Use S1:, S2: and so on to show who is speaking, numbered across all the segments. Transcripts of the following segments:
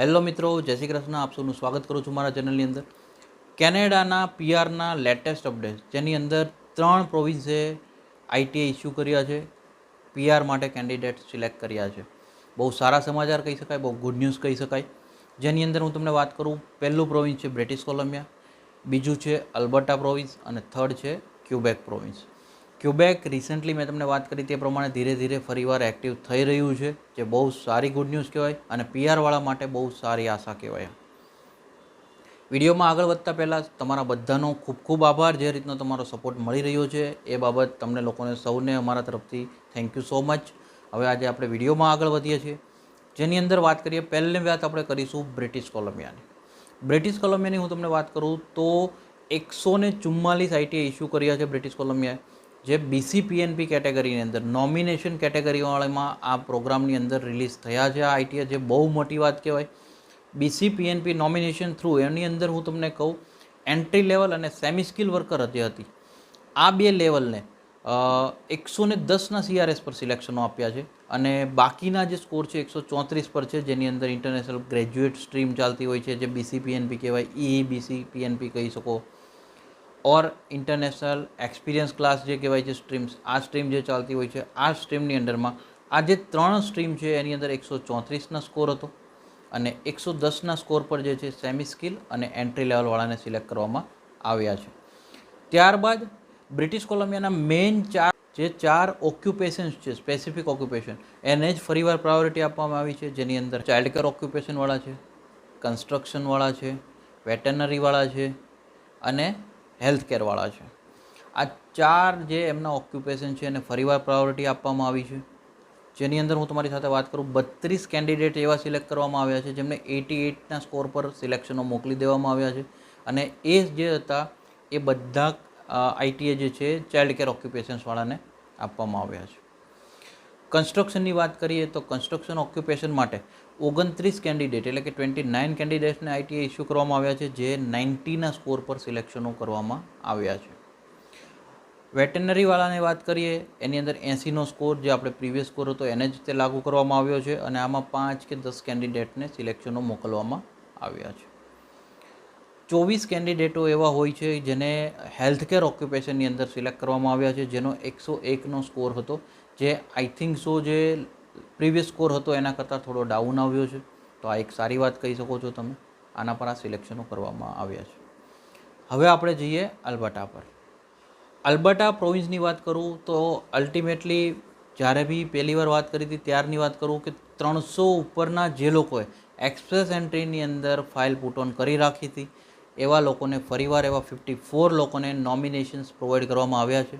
S1: Hello મિત્રો, જય શ્રી કૃષ્ણ. આપ સૌનું સ્વાગત કરું છું મારા ચેનલની અંદર. કેનેડાના પીઆરના લેટેસ્ટ અપડેટ, જેની અંદર 3 પ્રોવિન્સે આઈટીઆઈ ઇસ્યુ કર્યા છે, પીઆર માટે કેન્ડિડેટ સિલેક્ટ કર્યા છે. બહુ સારા સમાચાર કહી શકાય, બહુ ગુડ ન્યૂઝ કહી શકાય. જેની અંદર હું તમને વાત કરું, પહેલું પ્રોવિન્સ છે બ્રિટિશ કોલંબિયા, બીજું છે અલ્બર્ટા પ્રોવિન્સ અને થર્ડ છે ક્યુબેક પ્રોવિન્સ. ક્યુબેક રિસેન્ટલી મેં તમને વાત કરી તે પ્રમાણે ધીરે ધીરે ફરીવાર એક્ટિવ થઈ રહ્યું છે, જે બહુ સારી ગુડ ન્યૂઝ કહેવાય અને પીઆરવાળા માટે બહુ સારી આશા કહેવાય. વિડીયોમાં આગળ વધતા પહેલાં તમારા બધાનો ખૂબ ખૂબ આભાર. જે રીતનો તમારો સપોર્ટ મળી રહ્યો છે એ બાબત તમને લોકોને સૌને અમારા તરફથી થેન્ક યુ સો મચ. હવે આજે આપણે વિડીયોમાં આગળ વધીએ છીએ, જેની અંદર વાત કરીએ. પહેલી વાત આપણે કરીશું બ્રિટિશ કોલંબિયાની. બ્રિટિશ કોલંબિયાની હું તમને વાત કરું તો 144 આઈટીઆઈ ઇસ્યુ કર્યા છે બ્રિટિશ કોલંબિયાએ, જે બીસીપીએનપી કેટેગરીની અંદર નોમિનેશન કેટેગરીવાળામાં આ પ્રોગ્રામની અંદર રિલીઝ થયા છે આ આઈટીઆઈ, જે બહુ મોટી વાત કહેવાય. બીસીપીએનપી નોમિનેશન થ્રુ એની અંદર હું તમને કહું, એન્ટ્રી લેવલ અને સેમી સ્કિલ વર્કર જે હતી આ બે લેવલને 110ના સીઆરએસ પર સિલેક્શનો આપ્યા છે અને બાકીના જે સ્કોર છે 134 પર છે, જેની અંદર ઇન્ટરનેશનલ ગ્રેજ્યુએટ સ્ટ્રીમ ચાલતી હોય છે, જે બીસીપીએનપી કહેવાય, બીસીપીએનપી કહી શકો, ઓર ઇન્ટરનેશનલ એક્સપિરિયન્સ ક્લાસ જે કહેવાય છે સ્ટ્રીમ્સ, આ સ્ટ્રીમ જે ચાલતી હોય છે. આ સ્ટ્રીમની અંદરમાં આ જે 3 સ્ટ્રીમ છે એની અંદર 134ના સ્કોર હતો અને 110ના સ્કોર પર જે છે સેમી સ્કિલ અને એન્ટ્રી લેવલવાળાને સિલેક્ટ કરવામાં આવ્યા છે. ત્યારબાદ બ્રિટિશ કોલંબિયાના મેઇન ચાર ઓક્યુપેશન્સ છે, સ્પેસિફિક ઓક્યુપેશન, એને જ ફરીવાર પ્રાયોરિટી આપવામાં આવી છે, જેની અંદર ચાઇલ્ડ કેર ઓક્યુપેશનવાળા છે, કન્સ્ટ્રક્શનવાળા છે, વેટરનરીવાળા છે અને હેલ્થ કેરવાળા છે. આ 4 જે એમના ઓક્યુપેશન છે એને ફરીવાર પ્રાયોરિટી આપવામાં આવી છે. જેની અંદર હું તમારી સાથે વાત કરું, 32 કેન્ડિડેટ એવા સિલેક્ટ કરવામાં આવ્યા છે જેમને 88ના સ્કોર પર સિલેક્શનો મોકલી દેવામાં આવ્યા છે અને એ જે હતા એ બધા આઈટીઆઈ જે છે ચાઇલ્ડ કેર ઓક્યુપેશન્સવાળાને આપવામાં આવ્યા છે. કન્સ્ટ્રક્શનની વાત કરીએ તો કન્સ્ટ્રક્શન ઓક્યુપેશન માટે 29 કેન્ડિડેટ એટલે કે 29 કેન્ડિડેટ્સને આઈટીઆઈ ઇસ્યુ કરવામાં આવ્યા છે, જે 90ના સ્કોર પર સિલેક્શનો કરવામાં આવ્યા છે. વેટરનરીવાળાની વાત કરીએ, એની અંદર 80નો સ્કોર, જે આપણે પ્રીવિયસ સ્કોર હતો એને જ તે લાગુ કરવામાં આવ્યો છે અને આમાં 5 કે 10 કેન્ડિડેટને સિલેક્શનો મોકલવામાં આવ્યા છે. 24 કેન્ડિડેટો એવા હોય છે જેને હેલ્થકેર ઓક્યુપેશનની અંદર સિલેક્ટ કરવામાં આવ્યા છે, જેનો 101નો સ્કોર હતો, જે આઈ થિંક સો જે પ્રીવિયસ સ્કોર હતો એના કરતાં થોડો ડાઉન આવ્યો છે. તો આ એક સારી વાત કહી શકો છો તમે. આના પર આ સિલેક્શનો કરવામાં આવ્યા છે. હવે આપણે જઈએ અલ્બર્ટા પર. અલ્બર્ટા પ્રોવિન્સની વાત કરું તો અલ્ટિમેટલી જ્યારે બી પહેલી વાર વાત કરી હતી ત્યારની વાત કરું કે 300 ઉપરના જે લોકોએ એક્સપ્રેસ એન્ટ્રીની અંદર ફાઇલ પુટ ઓન કરી રાખી હતી એવા લોકોને ફરીવાર એવા 54 લોકોને નોમિનેશન્સ પ્રોવાઈડ કરવામાં આવ્યા છે.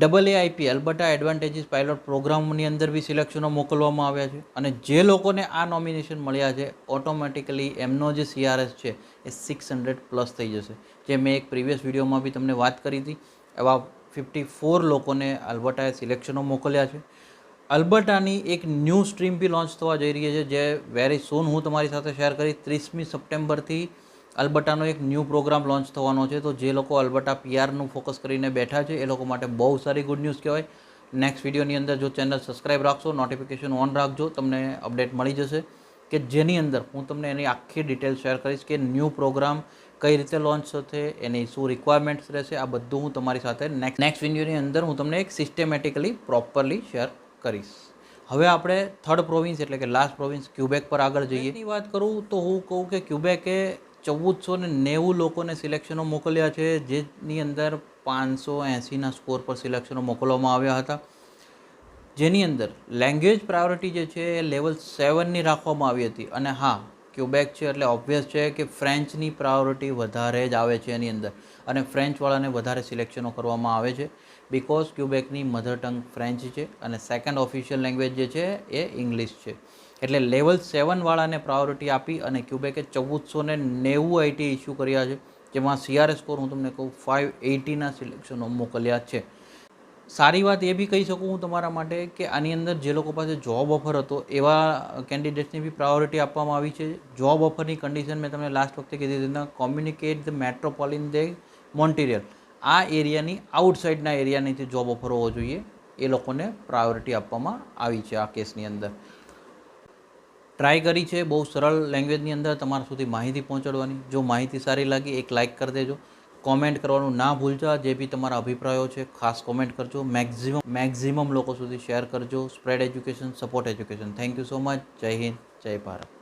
S1: AAIP અલ્બર્ટા એડવાન્ટેજીસ પાયલોટ પ્રોગ્રામની અંદર બી સિલેક્શનો મોકલવામાં આવ્યા છે અને જે લોકોને આ નોમિનેશન મળ્યા છે ઓટોમેટિકલી એમનો જે સીઆરએસ છે એ 600+ થઈ જશે. જે મેં એક પ્રીવિયસ વિડીયોમાં બી તમને વાત કરી હતી, એવા 54 લોકોને અલ્બર્ટાએ સિલેક્શનો મોકલ્યા છે. અલ્બર્ટાની એક ન્યૂ સ્ટ્રીમ બી લોન્ચ થવા જઈ રહી છે, જે વેરી સૂન હું તમારી સાથે શેર કરીશ. 30મી સપ્ટેમ્બરથી અલ્બર્ટાનો એક ન્યૂ પ્રોગ્રામ લોન્ચ થવાનો છે. તો જે લોકો અલ્બર્ટા પીઆરનું ફોકસ કરીને બેઠા છે એ લોકો માટે બહુ સારી ગુડ ન્યૂઝ કહેવાય. નેક્સ્ટ વિડીયોની અંદર જો ચેનલ સબસ્ક્રાઈબ રાખશો, નોટિફિકેશન ઓન રાખજો, તમને અપડેટ મળી જશે કે જેની અંદર હું તમને એની આખી ડિટેલ શેર કરીશ કે ન્યૂ પ્રોગ્રામ કઈ રીતે લોન્ચ થશે, એની શું રિક્વાયરમેન્ટ્સ રહેશે, આ બધું હું તમારી સાથે નેક્સ્ટ વિડીયોની અંદર હું તમને એક સિસ્ટેમેટિકલી પ્રોપરલી શેર કરીશ. હવે આપણે થર્ડ પ્રોવિન્સ એટલે કે લાસ્ટ પ્રોવિન્સ ક્યુબેક પર આગળ જઈએ. એની વાત કરું તો હું કહું કે ક્યુબેકે 1490 લોકોને સિલેક્શનો મોકલ્યા છે, જેની અંદર 580ના સ્કોર પર સિલેક્શનો મોકલવામાં આવ્યા હતા. જેની અંદર લેંગ્વેજ પ્રાયોરિટી જે છે એ લેવલ 7ની રાખવામાં આવી હતી અને હા, ક્યુબેક છે એટલે ઓબ્વિયસ છે કે ફ્રેન્ચની પ્રાયોરિટી વધારે જ આવે છે એની અંદર અને ફ્રેન્ચવાળાને વધારે સિલેક્શનો કરવામાં આવે છે, બિકોઝ ક્યુબેકની મધર ટંગ ફ્રેન્ચ છે અને સેકન્ડ ઓફિશિયલ લેંગ્વેજ જે છે એ ઇંગ્લિશ છે. એટલે લેવલ 7વાળાને પ્રાયોરિટી આપી અને ક્યુબેકે 1490 આઈટી ઇસ્યુ કર્યા છે, જેમાં સીઆરએસ સ્કોર હું તમને કહું 580ના સિલેક્શનો મોકલ્યા છે. સારી વાત એ બી કહી શકું હું તમારા માટે કે આની અંદર જે લોકો પાસે જોબ ઓફર હતો એવા કેન્ડિડેટ્સની બી પ્રાયોરિટી આપવામાં આવી છે. જોબ ઓફરની કન્ડિશન મેં તમને લાસ્ટ વખતે કીધી હતી, કોમ્યુનિકેટ ધ મેટ્રોપોલિન દે મોન્ટિરિયલ, આ એરિયાની આઉટસાઇડના એરિયાની જોબ ઓફર હોવો જોઈએ, એ લોકોને પ્રાયોરિટી આપવામાં આવી છે આ કેસની અંદર. ટ્રાય કરી છે બહુ સરળ લેંગ્વેજની અંદર તમારા સુધી માહિતી પહોંચાડવાની. જો માહિતી સારી લાગી એક લાઇક કરી દેજો. કોમેન્ટ કરવાનું ના ભૂલતા. જે બી તમારા અભિપ્રાયો છે ખાસ કોમેન્ટ કરજો. મેક્ઝિમમ લોકો સુધી શેર કરજો. Spread education, support education. Thank you so much. જય હિન્દ, જય ભારત.